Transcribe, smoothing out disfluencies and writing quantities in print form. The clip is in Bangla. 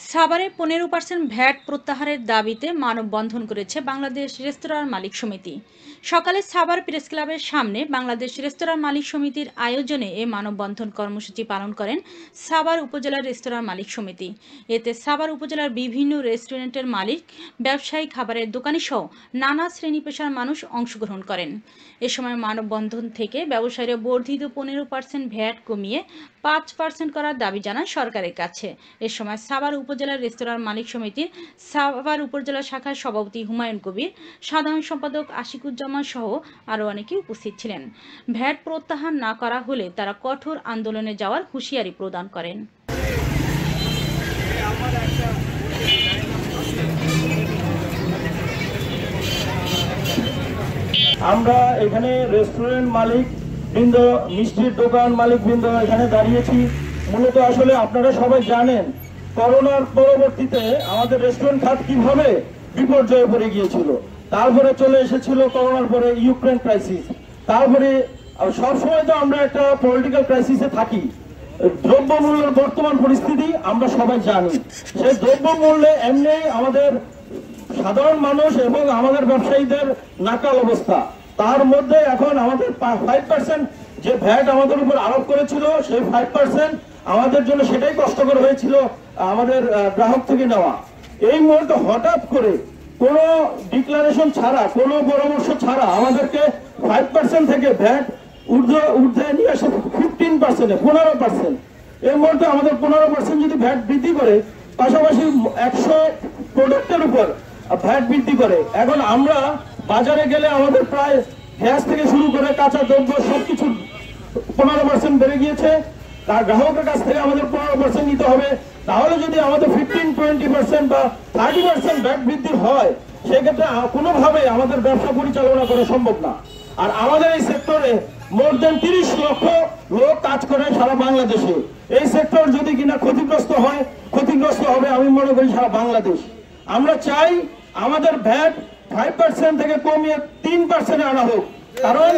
সাভারে 15% ভ্যাট প্রত্যাহারের দাবিতে মানববন্ধন করেছে বাংলাদেশ রেস্তোরাঁর মালিক সমিতি। সকালে সাভার প্রেস ক্লাবের সামনে বাংলাদেশ রেস্তোরাঁ মালিক সমিতির আয়োজনে এ মানববন্ধন কর্মসূচি পালন করেন সাভার উপজেলার রেস্তোরাঁ মালিক সমিতি। এতে সাভার উপজেলার বিভিন্ন রেস্টুরেন্টের মালিক, ব্যবসায়ী, খাবারের দোকানি সহ নানা শ্রেণী পেশার মানুষ অংশগ্রহণ করেন। এ সময় মানববন্ধন থেকে ব্যবসায়ীরা বর্ধিত 15% ভ্যাট কমিয়ে 5% করার দাবি জানান সরকারের কাছে। এ সময় সাভার উপজেলার রেস্তোরাঁর মালিক সমিতির সাভার উপজেলা শাখার সভাপতি হুমায়ুন কবির, সাধারণ সম্পাদক আশিকুজ্জামান সহ আরও অনেকে উপস্থিত ছিলেন। ভ্যাট প্রত্যাহার না করা হলে তারা কঠোর আন্দোলনে যাওয়ার হুঁশিয়ারি প্রদান করেন। আমরা এখানে রেস্টুরেন্ট মালিক বৃন্দ, মিষ্টির দোকান মালিক বৃন্দ এখানে দাঁড়িয়েছি। মূলত আসলে আপনারা সবাই জানেন করোনার পরবর্তীতে আমাদের রেস্টুরেন্ট খাত কিভাবে বিপর্যয়ে পড়ে গিয়েছিল। তারপরে চলে এসেছিল করোনার পরে ইউক্রেন ক্রাইসিস। তারপরে সবসময় তো আমরা একটা পলিটিক্যাল ক্রাইসিসে থাকি। দ্রব্যমূল্যের বর্তমান পরিস্থিতি আমরা সবাই জানি। সেই দ্রব্যমূল্যে এমনি আমাদের সাধারণ মানুষ এবং আমাদের ব্যবসায়ীদের নাকাল অবস্থা। তার মধ্যে এখন আমাদের 5% যে ভ্যাট আমাদের উপর আরোপ করেছিল, সেই 5% আমাদের জন্য সেটাই কষ্টকর হয়েছিল আমাদের গ্রাহক থেকে নেওয়া। এই মুহূর্তে হঠাৎ করে কোনো ডিক্লারেশন ছাড়া, কোনো পরামর্শ ছাড়া আমাদেরকে 5% থেকে ভ্যাট ঊর্ধ্বে নিয়ে আসে 15%। এই মুহূর্তে আমাদের 15% যদি ভ্যাট বৃদ্ধি করে, পাশাপাশি 100 প্রোডাক্টের উপর ভ্যাট বৃদ্ধি করে। এখন আমরা বাজারে গেলে আমাদের প্রায় গ্যাস থেকে শুরু করে কাঁচা দ্রব্য সবকিছু 15% বেড়ে গিয়েছে। তার গ্রাহকের কাছ থেকে আমাদের 15% নিতে হবে। তাহলে যদি আমাদের 15-20% বা 30% ভ্যাট বৃদ্ধি হয়, সেক্ষেত্রে কোনোভাবে আমাদের ব্যবসা পরিচালনা করা সম্ভব না। আর আমাদের এই সেক্টরে মোর দেন 30 লক্ষ লোক কাজ করে সারা বাংলাদেশে। এই সেক্টর যদি কিনা ক্ষতিগ্রস্ত হয়, ক্ষতিগ্রস্ত হবে আমি মনে করি সারা বাংলাদেশ। আমরা চাই আমাদের ভ্যাট 5% থেকে কমিয়ে 3% আনা হোক। কারণ